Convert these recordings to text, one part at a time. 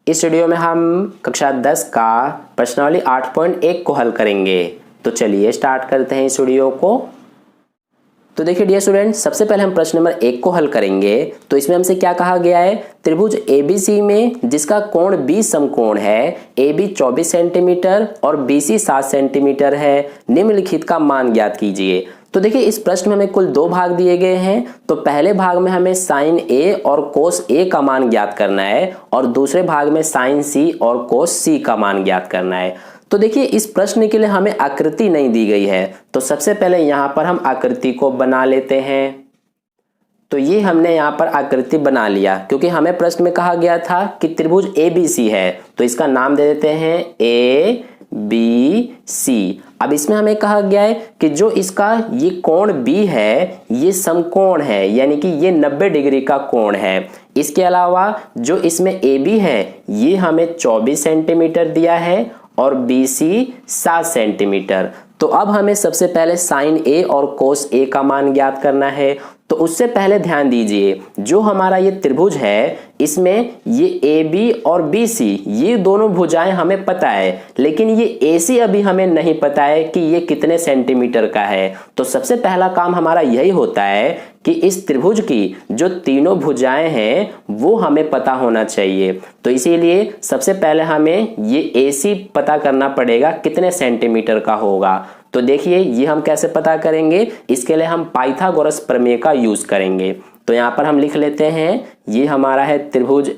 इस वीडियो में हम कक्षा 10 का प्रश्नावली 8.1 को हल करेंगे। तो चलिए स्टार्ट करते हैं इस वीडियो को। तो देखिए डियर स्टूडेंट, सबसे पहले हम प्रश्न नंबर 1 को हल करेंगे। तो इसमें हमसे क्या कहा गया है, त्रिभुज ABC में जिसका कोण B समकोण है, AB 24 सेंटीमीटर और BC 7 सेंटीमीटर है, निम्नलिखित का मान ज्ञात कीजिए। तो देखिए इस प्रश्न में हमें कुल 2 भाग दिए गए हैं। तो पहले भाग में हमें साइन A और कोस A का मान ज्ञात करना है और दूसरे भाग में साइन C और कोस C का मान ज्ञात करना है। तो देखिए इस प्रश्न के लिए हमें आकृति नहीं दी गई है, तो सबसे पहले यहां पर हम आकृति को बना लेते हैं। तो ये हमने यहाँ पर आकृति बना लिया, क्योंकि हमें प्रश्न में कहा गया था कि त्रिभुज ABC है, तो इसका नाम दे देते हैं ABC। अब इसमें हमें कहा गया है कि जो इसका ये कोण B है ये समकोण है, यानी कि ये 90 डिग्री का कोण है। इसके अलावा जो इसमें AB है ये हमें 24 सेंटीमीटर दिया है और BC 7 सेंटीमीटर। तो अब हमें सबसे पहले साइन A और कोस A का मान ज्ञात करना है। तो उससे पहले ध्यान दीजिए, जो हमारा ये त्रिभुज है इसमें ये AB और BC ये दोनों भुजाएं हमें पता है, लेकिन ये AC अभी हमें नहीं पता है कि ये कितने सेंटीमीटर का है। तो सबसे पहला काम हमारा यही होता है कि इस त्रिभुज की जो तीनों भुजाएं हैं वो हमें पता होना चाहिए। तो इसीलिए सबसे पहले हमें ये AC पता करना पड़ेगा कितने सेंटीमीटर का होगा। तो देखिए ये हम कैसे पता करेंगे, इसके लिए हम पाइथागोरस प्रमेय का यूज करेंगे। तो यहाँ पर हम लिख लेते हैं, ये हमारा है त्रिभुज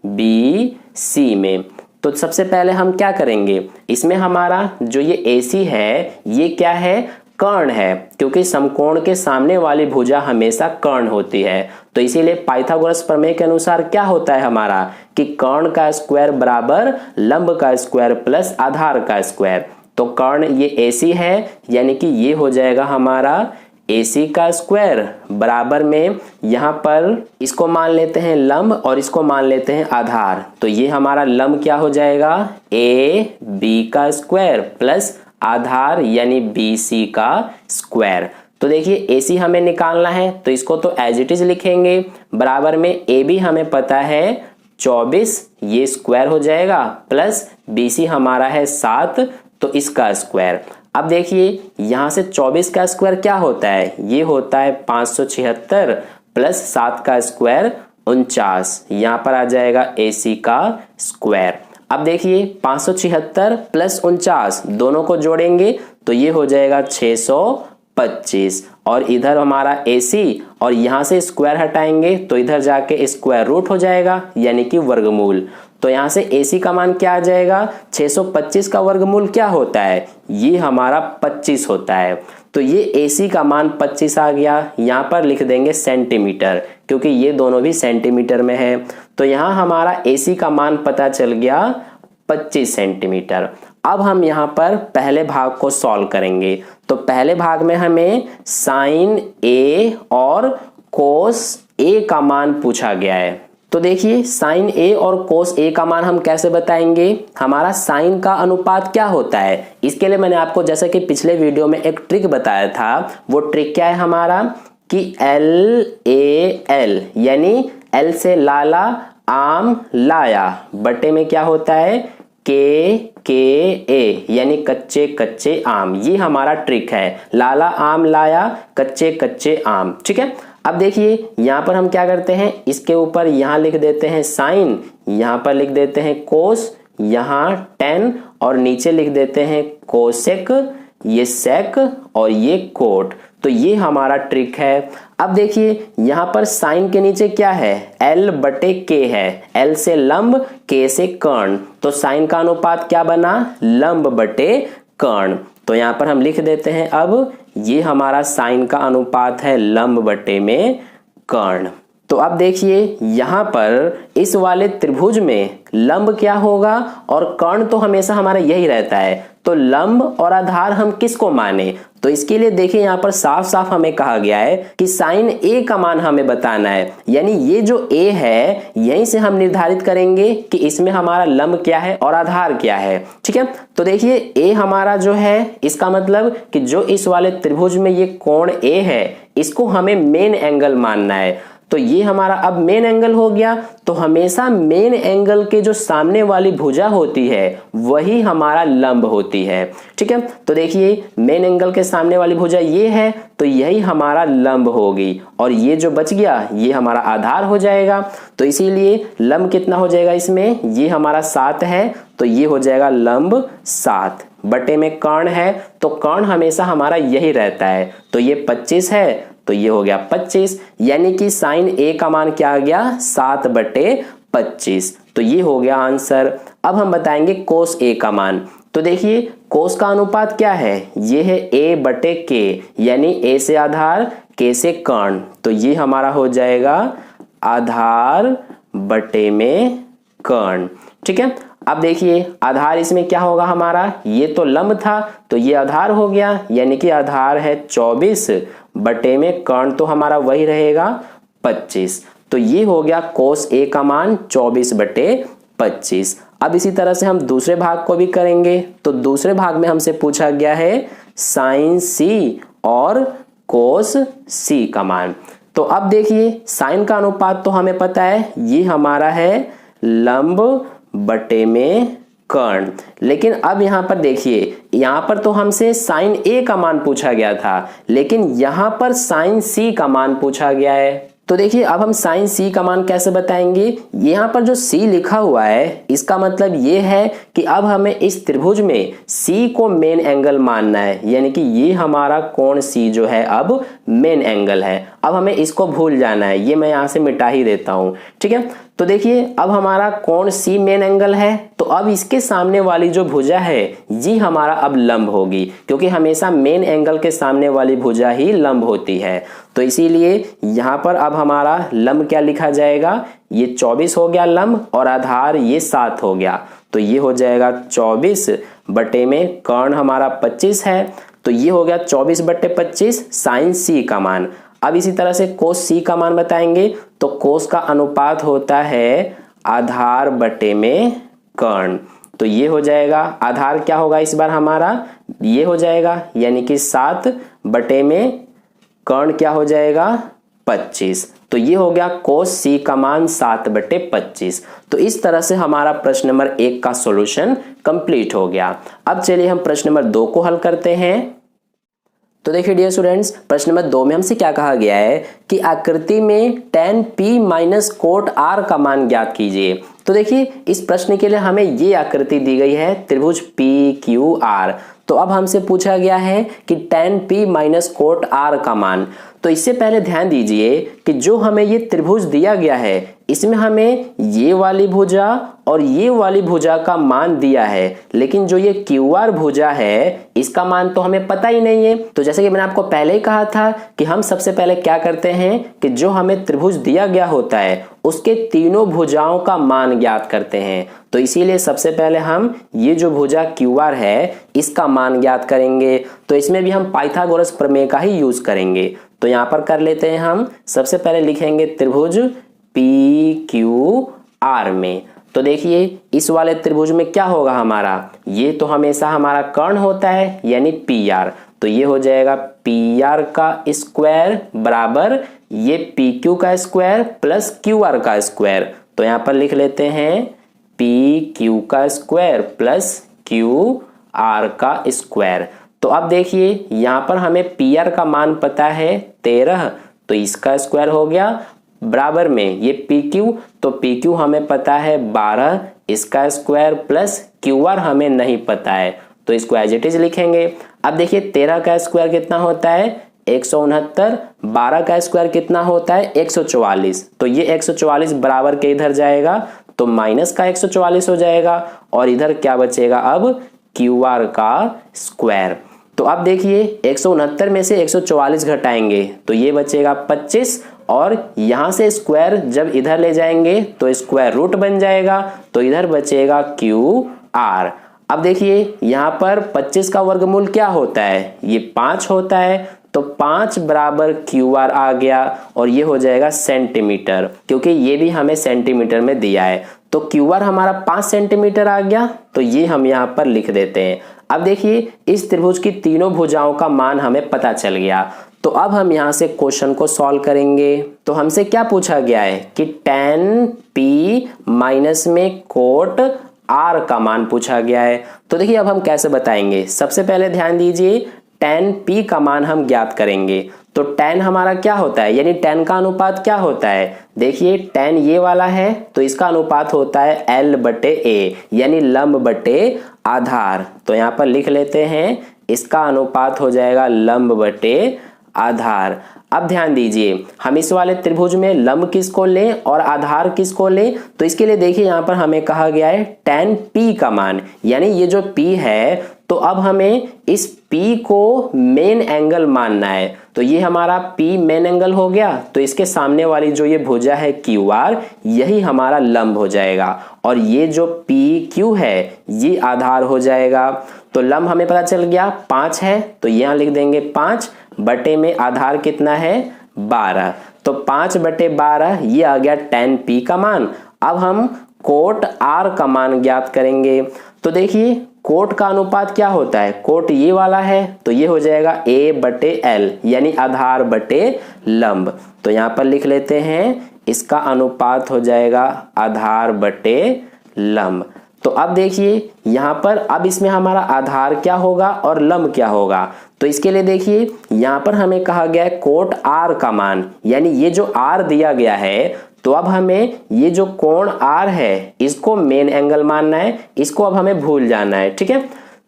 ABC में। तो सबसे पहले हम क्या करेंगे, इसमें हमारा जो ये AC है ये क्या है, कर्ण है, क्योंकि समकोण के सामने वाली भुजा हमेशा कर्ण होती है। तो इसीलिए पाइथागोरस प्रमेय के अनुसार क्या होता है हमारा कि कर्ण का स्क्वायर बराबर लंब का स्क्वायर प्लस आधार का स्क्वायर। तो कर्ण ये AC है, यानी कि ये हो जाएगा हमारा AC का स्क्वायर बराबर में यहाँ पर इसको मान लेते हैं लंब और इसको मान लेते हैं आधार। तो ये हमारा लंब क्या हो जाएगा, AB का स्क्वायर प्लस आधार यानी BC का स्क्वायर। तो देखिए AC हमें निकालना है, तो इसको तो एज इट इज लिखेंगे। बराबर में AB हमें पता है 24, ये स्क्वायर हो जाएगा, प्लस BC हमारा है 7, तो इसका स्क्वायर। अब देखिए यहां से 24 का स्क्वायर क्या होता है, ये होता है 576 प्लस 7 का स्क्वायर 49, यहां पर आ जाएगा AC का स्क्वायर। अब देखिए 576 प्लस 49 दोनों को जोड़ेंगे तो ये हो जाएगा 625, और इधर हमारा AC और यहां से स्क्वायर हटाएंगे तो इधर जाके स्क्वायर रूट हो जाएगा, यानी कि वर्गमूल। तो यहां से AC का मान क्या आ जाएगा, 625 का वर्गमूल क्या होता है, ये हमारा 25 होता है। तो ये AC का मान 25 आ गया। यहां पर लिख देंगे सेंटीमीटर, क्योंकि ये दोनों भी सेंटीमीटर में है। तो यहां हमारा AC का मान पता चल गया 25 सेंटीमीटर। अब हम यहाँ पर पहले भाग को सॉल्व करेंगे। तो पहले भाग में हमें साइन A और कोस A का मान पूछा गया है। तो देखिए साइन A और कोस A का मान हम कैसे बताएंगे, हमारा साइन का अनुपात क्या होता है, इसके लिए मैंने आपको जैसे कि पिछले वीडियो में एक ट्रिक बताया था। वो ट्रिक क्या है हमारा कि LAL यानी L से लाला आम लाया बटे में क्या होता है KA यानी कच्चे कच्चे आम। ये हमारा ट्रिक है, लाला आम लाया कच्चे कच्चे आम। ठीक है, अब देखिए यहां पर हम क्या करते हैं, इसके ऊपर यहां लिख देते हैं साइन, यहां पर लिख देते हैं कोस, यहां टेन और नीचे लिख देते हैं कोसेक, ये सेक और ये कोट। तो ये हमारा ट्रिक है। अब देखिए यहां पर साइन के नीचे क्या है, L बटे K है, L से लंब K से कर्ण। तो साइन का अनुपात क्या बना, लंब बटे कर्ण। तो यहां पर हम लिख देते हैं, अब ये हमारा साइन का अनुपात है लंब बटे में कर्ण। तो अब देखिए यहां पर इस वाले त्रिभुज में लंब क्या होगा और कर्ण तो हमेशा हमारा यही रहता है। तो लंब और आधार हम किसको माने, तो इसके लिए देखिए यहाँ पर साफ साफ हमें कहा गया है कि साइन A का मान हमें बताना है, यानी ये जो A है यहीं से हम निर्धारित करेंगे कि इसमें हमारा लंब क्या है और आधार क्या है। ठीक है, तो देखिए A हमारा जो है, इसका मतलब कि जो इस वाले त्रिभुज में ये कोण A है इसको हमें मेन एंगल मानना है। तो ये हमारा अब मेन एंगल हो गया। तो हमेशा मेन एंगल के जो सामने वाली भुजा होती है वही हमारा लंब होती है। ठीक है, तो देखिए मेन एंगल के सामने वाली भुजा ये है, तो यही हमारा लंब होगी, और ये जो बच गया ये हमारा आधार हो जाएगा। तो इसीलिए लंब कितना हो जाएगा इसमें, ये हमारा 7 है, तो ये हो जाएगा लंब 7 बटे में कर्ण है, तो कर्ण हमेशा हमारा यही रहता है, तो ये 25 है, तो ये हो गया 25, यानी कि साइन ए का मान क्या आ गया 7 बटे 25। तो ये हो गया आंसर। अब हम बताएंगे कोस ए का मान। तो देखिए कोस का अनुपात क्या है, ये है ए बटे के, यानी ए से आधार के से कर्ण, तो ये हमारा हो जाएगा आधार बटे में कर्ण। ठीक है, अब देखिए आधार इसमें क्या होगा हमारा, ये तो लंब था तो ये आधार हो गया, यानी कि आधार है 24 बटे में कर्ण तो हमारा वही रहेगा 25। तो ये हो गया कोस ए का मान 24 बटे 25। अब इसी तरह से हम दूसरे भाग को भी करेंगे। तो दूसरे भाग में हमसे पूछा गया है साइन सी और कोस सी का मान। तो अब देखिए साइन का अनुपात तो हमें पता है, ये हमारा है लंब बटे में कर्ण, लेकिन अब यहां पर देखिए, यहां पर तो हमसे साइन ए का मान पूछा गया था, लेकिन यहां पर साइन सी का मान पूछा गया है। तो देखिए अब हम साइन सी का मान कैसे बताएंगे, यहाँ पर जो सी लिखा हुआ है इसका मतलब ये है कि अब हमें इस त्रिभुज में सी को मेन एंगल मानना है, यानी कि ये हमारा कोण सी जो है अब मेन एंगल है। अब हमें इसको भूल जाना है, ये मैं यहाँ से मिटा ही देता हूँ। ठीक है, तो देखिए अब हमारा कोण सी मेन एंगल है, तो अब इसके सामने वाली जो भुजा है ये हमारा अब लंब होगी, क्योंकि हमेशा मेन एंगल के सामने वाली भुजा ही लंब होती है। तो इसीलिए यहाँ पर अब हमारा लंब क्या लिखा जाएगा, ये 24 हो गया लंब और आधार ये 7 हो गया, तो ये हो जाएगा 24 बटे में कर्ण हमारा 25 है, तो ये हो गया 24 बटे 25 साइन सी का मान। अब इसी तरह से कोस सी का मान बताएंगे, तो कोस का अनुपात होता है आधार बटे में कर्ण, तो ये हो जाएगा आधार क्या होगा इस बार हमारा, ये हो जाएगा, यानी कि 7 बटे में कर्ण क्या हो जाएगा 25, तो ये हो गया कोस सी का मान 7 बटे 25। तो इस तरह से हमारा प्रश्न नंबर 1 का सॉल्यूशन कंप्लीट हो गया। अब चलिए हम प्रश्न नंबर 2 को हल करते हैं। तो देखिए डियर स्टूडेंट्स, प्रश्न नंबर 2 में हमसे क्या कहा गया है कि आकृति में tan p minus cot r का मान ज्ञात कीजिए। तो देखिए इस प्रश्न के लिए हमें ये आकृति दी गई है त्रिभुज PQR। तो अब हमसे पूछा गया है कि tan p minus cot r का मान। तो इससे पहले ध्यान दीजिए कि जो हमें ये त्रिभुज दिया गया है इसमें हमें ये वाली भुजा और ये वाली भुजा का मान दिया है, लेकिन जो ये QR भुजा है इसका मान तो हमें पता ही नहीं है। तो जैसे कि मैंने आपको पहले ही कहा था कि हम सबसे पहले क्या करते हैं कि जो हमें त्रिभुज दिया गया होता है उसके तीनों भुजाओं का मान ज्ञात करते हैं। तो इसीलिए सबसे पहले हम ये जो भुजा QR है इसका मान ज्ञात करेंगे। तो इसमें भी हम पाइथागोरस प्रमेय का ही यूज करेंगे। तो यहाँ पर कर लेते हैं, हम सबसे पहले लिखेंगे त्रिभुज PQR में। तो देखिए इस वाले त्रिभुज में क्या होगा हमारा, ये तो हमेशा हमारा कर्ण होता है यानी PR, तो ये हो जाएगा PR का स्क्वायर बराबर ये PQ का स्क्वायर प्लस QR का स्क्वायर। तो यहाँ पर लिख लेते हैं PQ का स्क्वायर प्लस QR का स्क्वायर। तो अब देखिए यहाँ पर हमें PR का मान पता है 13, तो इसका स्क्वायर हो गया बराबर में ये PQ, तो PQ हमें पता है 12, इसका स्क्वायर प्लस QR हमें नहीं पता है, तो इसको एज इट इज लिखेंगे। अब देखिए 13 का स्क्वायर कितना होता है 169, 12 का स्क्वायर कितना होता है 144, तो ये 144 बराबर के इधर जाएगा तो माइनस का 144 हो जाएगा, और इधर क्या बचेगा अब QR का स्क्वायर। तो अब देखिए 169 में से 144 घटाएंगे तो ये बचेगा 25, और यहां से स्क्वायर जब इधर ले जाएंगे तो स्क्वायर रूट बन जाएगा, तो इधर बचेगा QR। अब देखिए यहां पर 25 का वर्गमूल क्या होता है, ये 5 होता है, तो 5 बराबर QR आ गया, और ये हो जाएगा सेंटीमीटर, क्योंकि ये भी हमें सेंटीमीटर में दिया है। तो QR हमारा 5 सेंटीमीटर आ गया, तो ये हम यहाँ पर लिख देते हैं। अब देखिए इस त्रिभुज की तीनों भुजाओं का मान हमें पता चल गया। तो अब हम यहाँ से क्वेश्चन को सॉल्व करेंगे। तो हमसे क्या पूछा गया है कि tan p माइनस में कोट r का मान पूछा गया है। तो देखिए अब हम कैसे बताएंगे, सबसे पहले ध्यान दीजिए tan p का मान हम ज्ञात करेंगे। तो tan हमारा क्या होता है, यानी tan का अनुपात क्या होता है, देखिए tan ये वाला है तो इसका अनुपात होता है l बटे a, यानी लंब बटे आधार। तो यहाँ पर लिख लेते हैं इसका अनुपात हो जाएगा लंब बटे आधार। अब ध्यान दीजिए हम इस वाले त्रिभुज में लंब किसको लें और आधार किसको लें, तो इसके लिए देखिए यहाँ पर हमें कहा गया है tan p का मान, यानी ये जो p है तो अब हमें इस p को मेन एंगल मानना है। तो ये हमारा p मेन एंगल हो गया, तो इसके सामने वाली जो ये भुजा है QR यही हमारा लंब हो जाएगा, और ये जो PQ है ये आधार हो जाएगा। तो लंब हमें पता चल गया 5 है, तो यहाँ लिख देंगे 5 बटे में आधार कितना है 12, तो 5 बटे 12 ये आ गया tan p का मान। अब हम कोट r का मान ज्ञात करेंगे। तो देखिए कोट का अनुपात क्या होता है, कोट ये वाला है तो ये हो जाएगा a बटे l, यानी आधार बटे लंब। तो यहाँ पर लिख लेते हैं इसका अनुपात हो जाएगा आधार बटे लंब। तो अब देखिए यहाँ पर अब इसमें हमारा आधार क्या होगा और लंब क्या होगा, तो इसके लिए देखिए यहाँ पर हमें कहा गया है कोट r का मान, यानी ये जो r दिया गया है तो अब हमें ये जो कोण r है इसको मेन एंगल मानना है, इसको अब हमें भूल जाना है, ठीक है।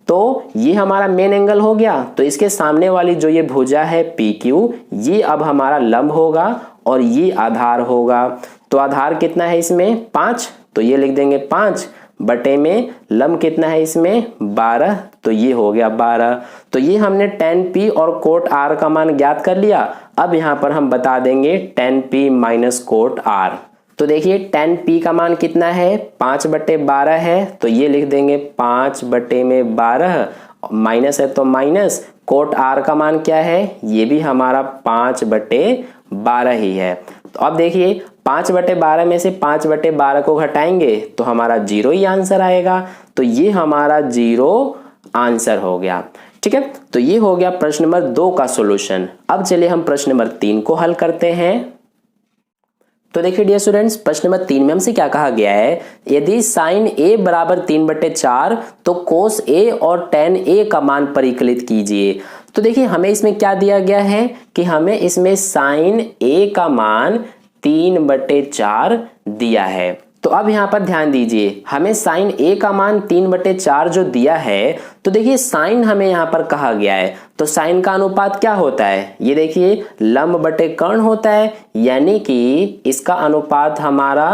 तो ये हमारा मेन एंगल हो गया, तो इसके सामने वाली जो ये भुजा है PQ ये अब हमारा लंब होगा और ये आधार होगा। तो आधार कितना है इसमें 5, तो ये लिख देंगे 5 बटे में लंब कितना है इसमें 12, तो ये हो गया 12। तो ये हमने tan p और कोट r का मान ज्ञात कर लिया। अब यहाँ पर हम बता देंगे tan p minus cot r। तो देखिए tan p का मान कितना है 5 बटे 12 है, तो ये लिख देंगे 5 बटे में 12, माइनस है तो माइनस, कोट r का मान क्या है ये भी हमारा 5 बटे 12 ही है। तो अब देखिए 5 बटे 12 में से 5 बटे 12 को घटाएंगे तो हमारा 0 ही आंसर आएगा, तो ये हमारा 0 आंसर हो गया, ठीक है। तो ये हो गया प्रश्न नंबर 2 का सॉल्यूशन। अब चलिए हम प्रश्न नंबर 3 को हल करते हैं। तो देखिए डियर स्टूडेंट्स प्रश्न नंबर 3 में हमसे क्या कहा गया है, यदि साइन a बराबर 3/4 तो कोस a और tan a का मान परिकलित कीजिए। तो देखिए हमें इसमें क्या दिया गया है कि हमें इसमें साइन a का मान 3/4 दिया है। तो अब यहाँ पर ध्यान दीजिए हमें साइन a का मान 3/4 जो दिया है, तो देखिए साइन हमें यहाँ पर कहा गया है, तो साइन का अनुपात क्या होता है, ये देखिए लंब बटे कर्ण होता है, यानी कि इसका अनुपात हमारा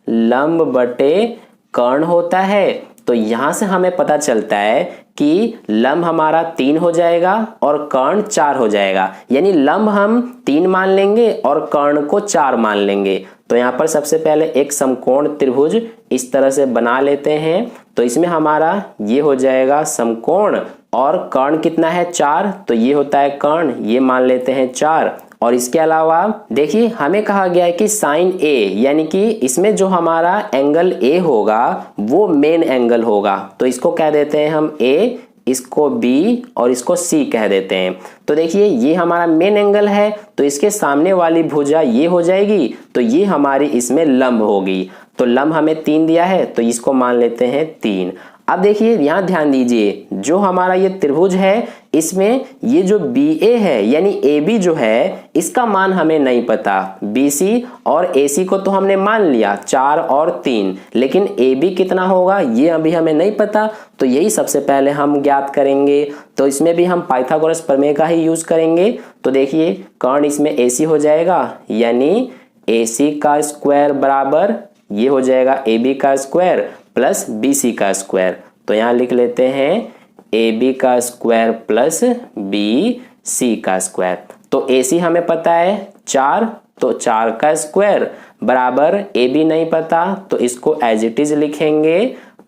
लंब बटे कर्ण होता है। तो यहाँ से हमें पता चलता है कि लंब हमारा 3 हो जाएगा और कर्ण 4 हो जाएगा, यानी लंब हम 3 मान लेंगे और कर्ण को 4 मान लेंगे। तो यहाँ पर सबसे पहले एक समकोण त्रिभुज इस तरह से बना लेते हैं। तो इसमें हमारा ये हो जाएगा समकोण, और कर्ण कितना है 4, तो ये होता है कर्ण, ये मान लेते हैं 4। और इसके अलावा देखिए हमें कहा गया है कि साइन a, यानी कि इसमें जो हमारा एंगल a होगा वो मेन एंगल होगा, तो इसको कह देते हैं हम a, इसको b और इसको c कह देते हैं। तो देखिए ये हमारा मेन एंगल है, तो इसके सामने वाली भुजा ये हो जाएगी, तो ये हमारी इसमें लंब होगी। तो लंब हमें 3 दिया है, तो इसको मान लेते हैं 3। अब देखिए यहाँ ध्यान दीजिए जो हमारा ये त्रिभुज है इसमें ये जो BA है यानी AB जो है इसका मान हमें नहीं पता, BC और AC को तो हमने मान लिया 4 और 3, लेकिन AB कितना होगा ये अभी हमें नहीं पता, तो यही सबसे पहले हम ज्ञात करेंगे। तो इसमें भी हम पाइथागोरस प्रमेय का ही यूज करेंगे। तो देखिए कर्ण इसमें AC हो जाएगा, यानी AC का स्क्वायर बराबर ये हो जाएगा AB का स्क्वायर प्लस BC का स्क्वायर। तो यहाँ लिख लेते हैं AB का स्क्वायर प्लस BC का स्क्वायर। तो AC हमें पता है 4, तो 4 का स्क्वायर बराबर AB नहीं पता तो इसको एज इट इज लिखेंगे,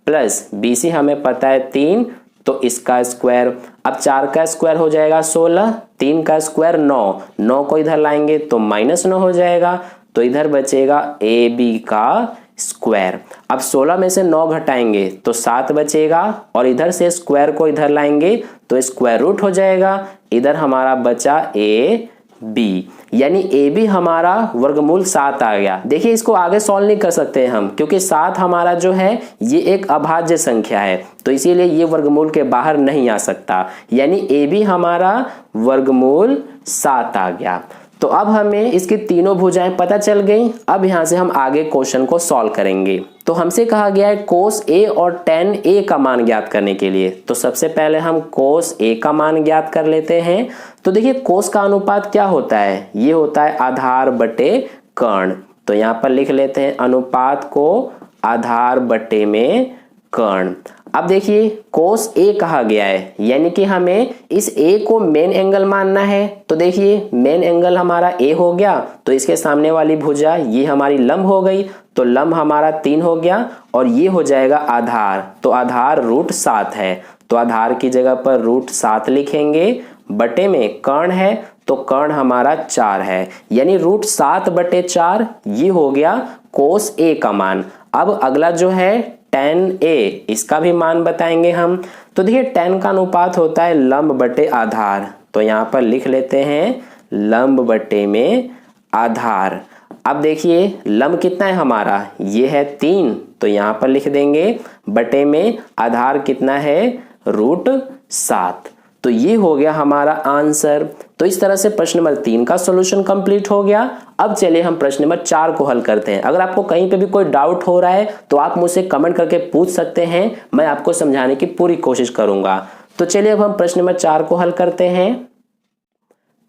प्लस BC हमें पता है 3, तो इसका स्क्वायर। अब 4 का स्क्वायर हो जाएगा 16, 3 का स्क्वायर 9, 9 को इधर लाएंगे तो -9 हो जाएगा, तो इधर बचेगा AB का स्क्वायर। अब 16 में से 9 घटाएंगे तो 7 बचेगा, और इधर से स्क्वायर को इधर लाएंगे तो स्क्वायर रूट हो जाएगा, इधर हमारा बचा A बी, यानी ए बी हमारा वर्गमूल 7 आ गया। देखिए इसको आगे सॉल्व नहीं कर सकते हम, क्योंकि 7 हमारा जो है ये एक अभाज्य संख्या है, तो इसीलिए ये वर्गमूल के बाहर नहीं आ सकता, यानी ए बी हमारा वर्गमूल 7 आ गया। तो अब हमें इसकी तीनों भुजाएं पता चल गई। अब यहां से हम आगे क्वेश्चन को सॉल्व करेंगे। तो हमसे कहा गया है कोस ए और टेन ए का मान ज्ञात करने के लिए। तो सबसे पहले हम कोस ए का मान ज्ञात कर लेते हैं। तो देखिए कोस का अनुपात क्या होता है, ये होता है आधार बटे कर्ण। तो यहाँ पर लिख लेते हैं अनुपात को आधार बटे में कर्ण। अब देखिए कोस ए कहा गया है, यानी कि हमें इस ए को मेन एंगल मानना है। तो देखिए मेन एंगल हमारा ए हो गया, तो इसके सामने वाली भुजा ये हमारी लंब हो गई, तो लंब हमारा 3 हो गया और ये हो जाएगा आधार। तो आधार √7 है, तो आधार की जगह पर √7 लिखेंगे, बटे में कर्ण है तो कर्ण हमारा 4 है, यानी √7 बटे 4 ये हो गया कोस ए का मान। अब अगला जो है tan a, इसका भी मान बताएंगे हम। तो देखिए tan का अनुपात होता है लंब बटे आधार, तो यहाँ पर लिख लेते हैं लंब बटे में आधार। अब देखिए लंब कितना है हमारा, ये है 3, तो यहाँ पर लिख देंगे बटे में आधार कितना है √7। तो ये हो गया हमारा आंसर। तो इस तरह से प्रश्न नंबर 3 का सॉल्यूशन कंप्लीट हो गया। अब चलिए हम प्रश्न नंबर 4 को हल करते हैं। अगर आपको कहीं पे भी कोई डाउट हो रहा है तो आप मुझसे कमेंट करके पूछ सकते हैं, मैं आपको समझाने की पूरी कोशिश करूंगा। तो चलिए अब हम प्रश्न नंबर 4 को हल करते हैं।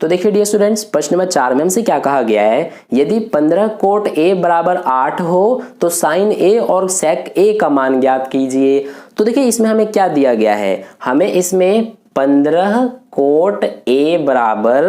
तो देखिए डियर स्टूडेंट्स, प्रश्न नंबर 4 में हमसे क्या कहा गया है, यदि 15 कोट a बराबर 8 हो तो साइन a और सेक a का मान ज्ञात कीजिए। तो देखिए इसमें हमें क्या दिया गया है, हमें इसमें 15 कोट a बराबर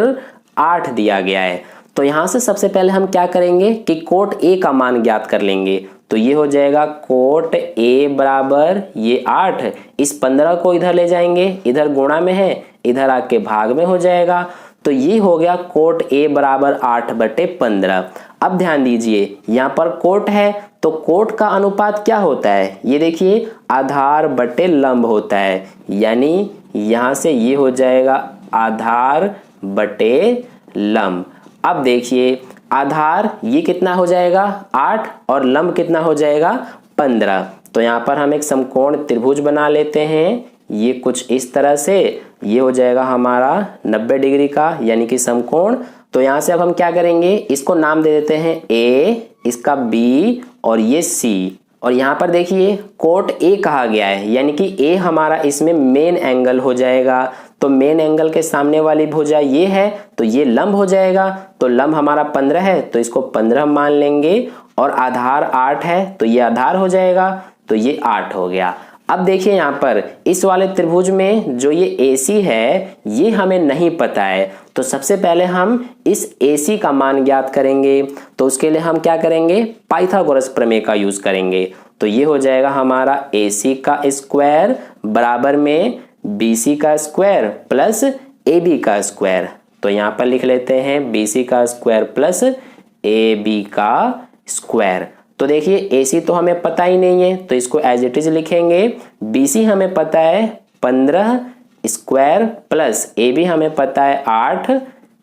8 दिया गया है। तो यहां से सबसे पहले हम क्या करेंगे कि कोट a का मान ज्ञात कर लेंगे। तो ये हो जाएगा कोट a बराबर ये 8, इस 15 को इधर ले जाएंगे, इधर गुणा में है, इधर आके भाग में हो जाएगा। तो ये हो गया कोट a बराबर 8 बटे 15। अब ध्यान दीजिए यहाँ पर कोट है, तो कोट का अनुपात क्या होता है, ये देखिए आधार बटे लंब होता है, यानी यहां से ये हो जाएगा आधार बटे लंब। अब देखिए आधार ये कितना हो जाएगा 8 और लंब कितना हो जाएगा 15। तो यहाँ पर हम एक समकोण त्रिभुज बना लेते हैं, ये कुछ इस तरह से, ये हो जाएगा हमारा 90 डिग्री का यानी कि समकोण। तो यहाँ से अब हम क्या करेंगे, इसको नाम दे देते हैं A, इसका B और ये C। और यहाँ पर देखिए कोट A कहा गया है, यानी कि A हमारा इसमें मेन एंगल हो जाएगा। तो मेन एंगल के सामने वाली भुजा ये है, तो ये लंब हो जाएगा। तो लंब हमारा 15 है, तो इसको 15 मान लेंगे, और आधार 8 है तो ये आधार हो जाएगा, तो ये 8 हो गया। अब देखिए यहाँ पर इस वाले त्रिभुज में जो ये AC है ये हमें नहीं पता है, तो सबसे पहले हम इस AC का मान ज्ञात करेंगे। तो उसके लिए हम क्या करेंगे, पाइथागोरस प्रमेय का यूज करेंगे। तो ये हो जाएगा हमारा AC का स्क्वायर बराबर में BC का स्क्वायर प्लस AB का स्क्वायर। तो यहाँ पर लिख लेते हैं BC का स्क्वायर प्लस AB का स्क्वायर। तो देखिए AC तो हमें पता ही नहीं है, तो इसको एज इट इज लिखेंगे। BC हमें पता है 15 स्क्वायर प्लस AB हमें पता है 8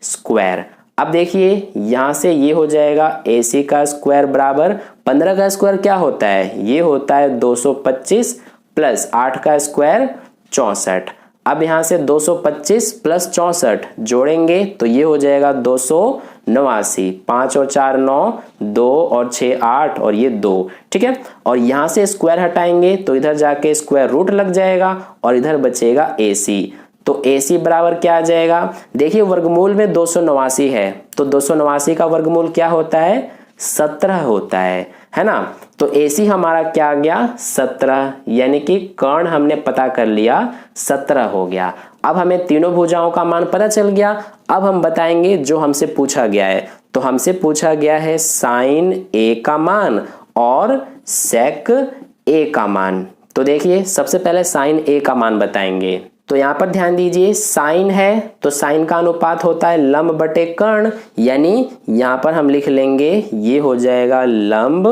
स्क्वायर। अब देखिए यहां से ये हो जाएगा AC का स्क्वायर बराबर 15 का स्क्वायर क्या होता है, ये होता है 225 प्लस 8 का स्क्वायर 64। अब यहां से 225 प्लस 64 जोड़ेंगे तो ये हो जाएगा 289। 5 और 4 9, 2 और 6 8 और ये 2, ठीक है। और यहां से स्क्वायर हटाएंगे तो इधर जाके स्क्वायर रूट लग जाएगा और इधर बचेगा AC। तो AC बराबर क्या आ जाएगा, देखिए वर्गमूल में 289 है, तो 289 का वर्गमूल क्या होता है 17 होता है ना। तो AC हमारा क्या आ गया 17, यानी कि कर्ण हमने पता कर लिया 17 हो गया। अब हमें तीनों भुजाओं का मान पता चल गया। अब हम बताएंगे जो हमसे पूछा गया है। तो हमसे पूछा गया है साइन A का मान और सेक A का मान। तो देखिए सबसे पहले साइन A का मान बताएंगे। तो यहाँ पर ध्यान दीजिए साइन है तो साइन का अनुपात होता है लंब बटे कर्ण, यानी यहाँ पर हम लिख लेंगे ये हो जाएगा लंब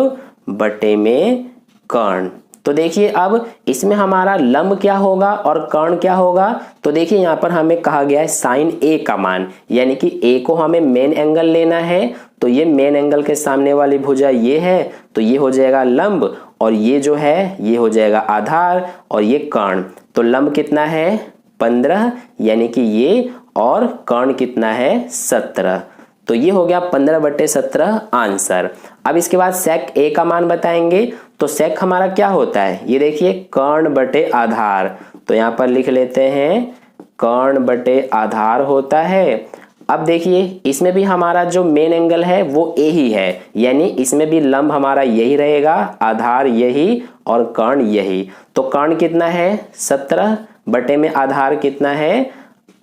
बटे में कर्ण। तो देखिए अब इसमें हमारा लंब क्या होगा और कर्ण क्या होगा। तो देखिए यहाँ पर हमें कहा गया है साइन ए का मान, यानी कि ए को हमें मेन एंगल लेना है। तो ये मेन एंगल के सामने वाली भुजा ये है, तो ये हो जाएगा लंब, और ये जो है ये हो जाएगा आधार, और ये कर्ण। तो लंब कितना है 15, यानी कि ये, और कर्ण कितना है 17। तो ये हो गया 15/17 आंसर। अब इसके बाद सेक ए का मान बताएंगे। तो सेक हमारा क्या होता है, ये देखिए कर्ण बटे आधार। तो यहाँ पर लिख लेते हैं कर्ण बटे आधार होता है। अब देखिए इसमें भी हमारा जो मेन एंगल है वो ए ही है, यानी इसमें भी लंब हमारा यही रहेगा, आधार यही और कर्ण यही। तो कर्ण कितना है 17 बटे में आधार कितना है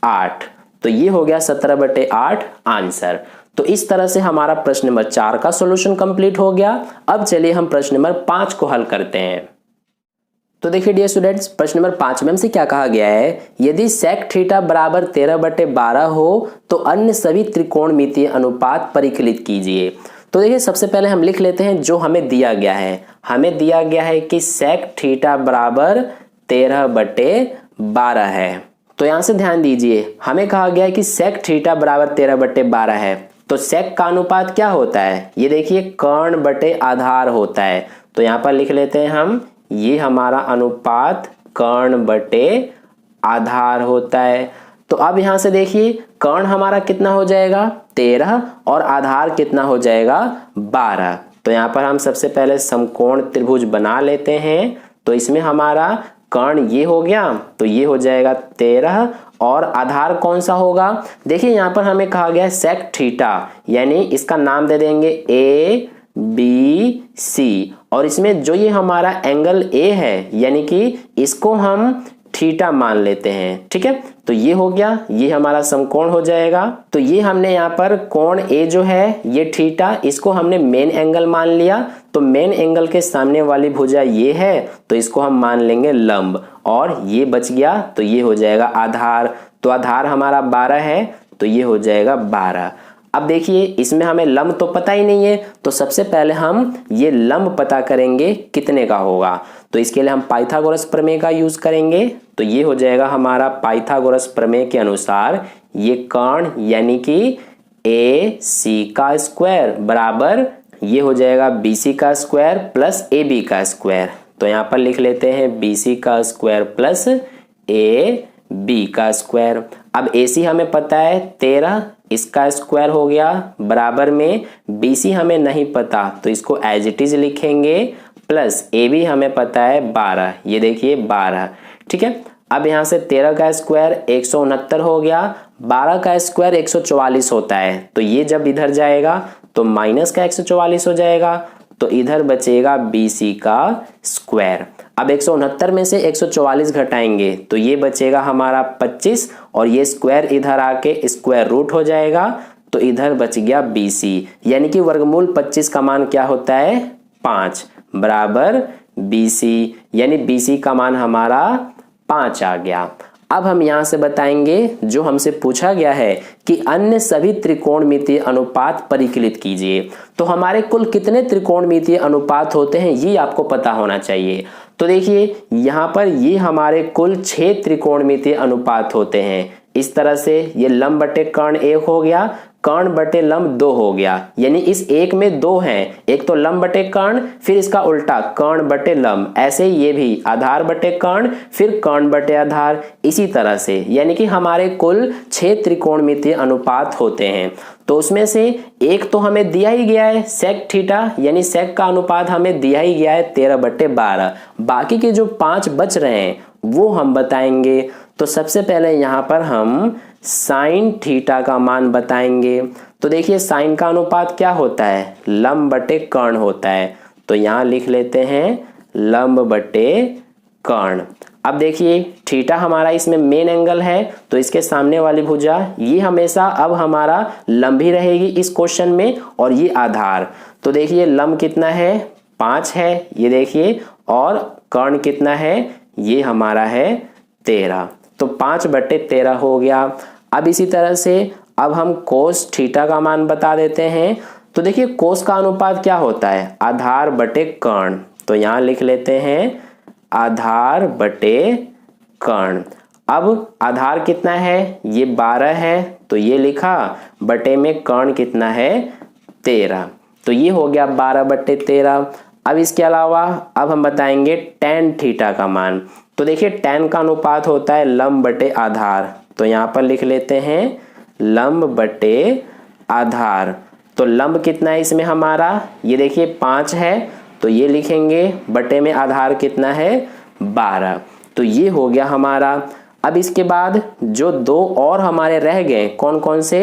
8। तो ये हो गया 17/8 आंसर। तो इस तरह से हमारा प्रश्न नंबर 4 का सॉल्यूशन कंप्लीट हो गया। अब चलिए हम प्रश्न नंबर 5 को हल करते हैं। तो देखिए डियर स्टूडेंट्स, प्रश्न नंबर 5 में हमसे क्या कहा गया है, यदि सेक थीटा बराबर 13/12 हो तो अन्य सभी त्रिकोणमितीय अनुपात परिकलित कीजिए। तो देखिए सबसे पहले हम लिख लेते हैं जो हमें दिया गया है। हमें दिया गया है कि सेक थीटा बराबर 13/12 है। तो यहां से ध्यान दीजिए, हमें कहा गया है कि सेक थीटा बराबर 13/12 है। तो सेक का अनुपात क्या होता है, ये देखिए कर्ण बटे आधार होता है। तो यहां पर लिख लेते हैं हम, ये हमारा अनुपात कर्ण बटे आधार होता है। तो अब यहां से देखिए कर्ण हमारा कितना हो जाएगा 13 और आधार कितना हो जाएगा 12। तो यहां पर हम सबसे पहले समकोण त्रिभुज बना लेते हैं। तो इसमें हमारा कर्ण ये हो गया, तो ये हो जाएगा 13, और आधार कौन सा होगा, देखिए यहां पर हमें कहा गया है सेक थीटा, यानी इसका नाम दे देंगे ए बी सी, और इसमें जो ये हमारा एंगल ए है यानी कि इसको हम थीटा मान लेते हैं। ठीक है, तो ये हो गया, ये हमारा समकोण हो जाएगा। तो ये हमने यहाँ पर कोण ए जो है ये थीटा, इसको हमने मेन एंगल मान लिया। तो मेन एंगल के सामने वाली भुजा ये है, तो इसको हम मान लेंगे लंब, और ये बच गया तो ये हो जाएगा आधार। तो आधार हमारा 12 है, तो ये हो जाएगा 12। अब देखिए इसमें हमें लंब तो पता ही नहीं है, तो सबसे पहले हम ये लंब पता करेंगे कितने का होगा। तो इसके लिए हम पाइथागोरस प्रमेय का यूज करेंगे। तो ये हो जाएगा हमारा पाइथागोरस प्रमेय के अनुसार ये कर्ण यानी कि ए सी का स्क्वायर बराबर ये हो जाएगा बी सी का स्क्वायर प्लस ए बी का स्क्वायर। तो यहाँ पर लिख लेते हैं बी सी का स्क्वायर प्लस ए बी का स्क्वायर। अब ए सी हमें पता है 13, इसका स्क्वायर हो गया बराबर में बी सी हमें नहीं पता, तो इसको एज इट इज लिखेंगे, प्लस ए बी हमें पता है 12, ये देखिए 12। ठीक है, अब यहाँ से 13 का स्क्वायर 169 हो गया, 12 का स्क्वायर 144 होता है। तो ये जब इधर जाएगा तो माइनस का 144 हो जाएगा, तो इधर बचेगा बी सी का स्क्वायर। अब 169 में से 144 घटाएंगे तो ये बचेगा हमारा 25, और ये स्क्वायर इधर आके स्क्वायर रूट हो जाएगा, तो इधर बच गया बी सी, यानी कि वर्गमूल 25 का मान क्या होता है 5 बराबर बी सी, यानी बी सी का मान हमारा 5 आ गया। अब हम यहां से बताएंगे जो हमसे पूछा गया है कि अन्य सभी त्रिकोणमितीय अनुपात परिकलित कीजिए। तो हमारे कुल कितने त्रिकोणमितीय अनुपात होते हैं ये आपको पता होना चाहिए। तो देखिए यहाँ पर ये हमारे कुल 6 त्रिकोणमितीय अनुपात होते हैं। इस तरह से ये लंब बटे कर्ण 1 हो गया, कर्ण बटे लंब 2 हो गया, यानी इस एक में 2 हैं, एक तो लंब बटे कर्ण, फिर इसका उल्टा कर्ण बटे लंब, ऐसे ही ये भी आधार बटे कर्ण, फिर कर्ण बटे आधार, इसी तरह से, यानी कि हमारे कुल 6 त्रिकोणमितीय अनुपात होते हैं। तो उसमें से एक तो हमें दिया ही गया है सेक थीटा, यानी सेक का अनुपात हमें दिया ही गया है 13/12। बाकी के जो 5 बच रहे हैं वो हम बताएंगे। तो सबसे पहले यहाँ पर हम साइन थीटा का मान बताएंगे। तो देखिए साइन का अनुपात क्या होता है, लंब बटे कर्ण होता है। तो यहाँ लिख लेते हैं लंब बटे कर्ण। अब देखिए थीटा हमारा इसमें मेन एंगल है, तो इसके सामने वाली भुजा ये हमेशा अब हमारा लंब ही रहेगी इस क्वेश्चन में, और ये आधार। तो देखिए लंब कितना है 5 है, ये देखिए, और कर्ण कितना है ये हमारा है 13। तो 5/13 हो गया। अब इसी तरह से अब हम कोस थीटा का मान बता देते हैं। तो देखिए कोस का अनुपात क्या होता है, आधार बटे कर्ण। तो यहाँ लिख लेते हैं आधार बटे कर्ण। अब आधार कितना है, ये 12 है तो ये लिखा, बटे में कर्ण कितना है 13, तो ये हो गया 12 बटे 13। अब इसके अलावा अब हम बताएंगे tan थीटा का मान। तो देखिए tan का अनुपात होता है लंब बटे आधार, तो यहाँ पर लिख लेते हैं लंब बटे आधार। तो लंब कितना है इसमें हमारा, ये देखिए 5 है तो ये लिखेंगे, बटे में आधार कितना है 12, तो ये हो गया हमारा। अब इसके बाद जो दो और हमारे रह गए कौन कौन से,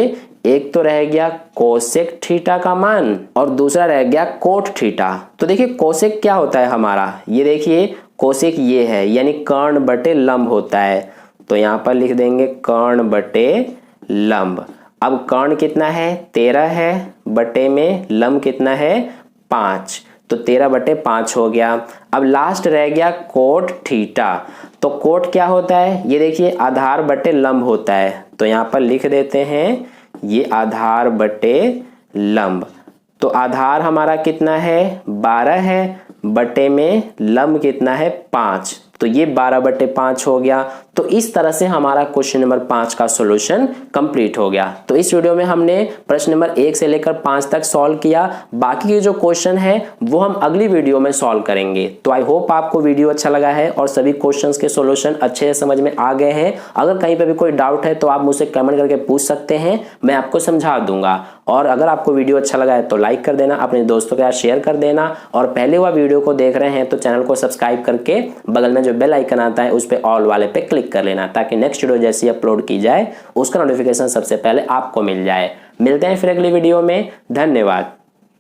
एक तो रह गया कोसेक थीटा का मान और दूसरा रह गया कोट थीटा। तो देखिए कोसेक क्या होता है हमारा, ये देखिए कोसेक ये है, यानी कर्ण बटे लंब होता है, तो यहाँ पर लिख देंगे कर्ण बटे लंब। अब कर्ण कितना है 13 है, बटे में लंब कितना है 5, तो 13 बटे 5 हो गया। अब लास्ट रह गया कोट थीटा। तो कोट क्या होता है, ये देखिए आधार बटे लंब होता है, तो यहाँ पर लिख देते हैं ये आधार बटे लंब। तो आधार हमारा कितना है 12 है, बटे में लंब कितना है 5, तो ये 12 बटे 5 हो गया। तो इस तरह से हमारा क्वेश्चन नंबर 5 का सॉल्यूशन कंप्लीट हो गया। तो इस वीडियो में हमने प्रश्न नंबर 1 से लेकर 5 तक सॉल्व किया, बाकी के जो क्वेश्चन है वो हम अगली वीडियो में सॉल्व करेंगे। तो आई होप आपको वीडियो अच्छा लगा है और सभी क्वेश्चंस के सॉल्यूशन अच्छे से समझ में आ गए हैं। अगर कहीं पर भी कोई डाउट है तो आप मुझसे कमेंट करके पूछ सकते हैं, मैं आपको समझा दूंगा। और अगर आपको वीडियो अच्छा लगा है तो लाइक कर देना, अपने दोस्तों के साथ शेयर कर देना, और पहले हुआ वीडियो को देख रहे हैं तो चैनल को सब्सक्राइब करके बगल में जो बेल आइकन आता है उस पर ऑल वाले पे क्लिक कर लेना, ताकि नेक्स्ट वीडियो जैसी अपलोड की जाए उसका नोटिफिकेशन सबसे पहले आपको मिल जाए। मिलते हैं फिर अगली वीडियो में, धन्यवाद।